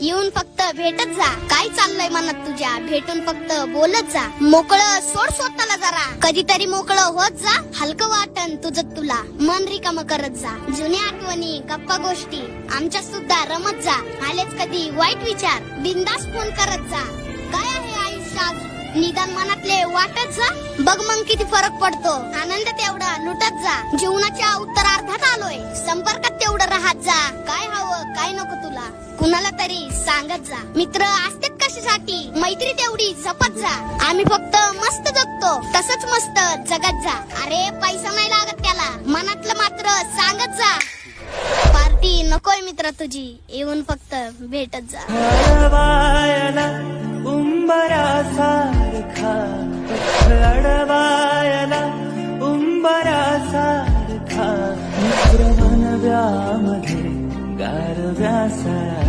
येऊन फक्त भेटत जा. काय चाललंय मनात तुझ्या, भेटून फक्त बोलत जा. मोकळं सोड स्वतःला जरा, कधीतरी मोकळं होत जा. हलकं वाटन तुझं तुला, मन रिकाम करत जा. जुन्या आठवणी गप्पा गोष्टी आमच्या सुद्धा रमत जा. आलेच कधी वाईट विचार, बिंदास फोन करत जा. काय आहे आयुष्यात निदान मनातले वाटत जा. बघ मग किती फरक पडतो, आनंद तेवढा लुटत जा. जीवनाच्या उत्तरार्धात आलोय, संपर्कात तेवढं राहत जा. काय हवं काय नको तुला कुणाला तरी सांगत जा. मित्र असतात कशासाठी, मैत्री तेवढी जपत जा. आम्ही फक्त मस्त जगतो, तसंच मस्त जगत जा. अरे पैसा नाही लागत त्याला, मनातलं मात्र सांगत जा. पार्टी नकोय मित्र तुझी, येऊन फक्त भेटत जा. उंबरासारखा अडवायला उंबरासारखा मित्र मनव्यामध्ये गारव्यासारखा.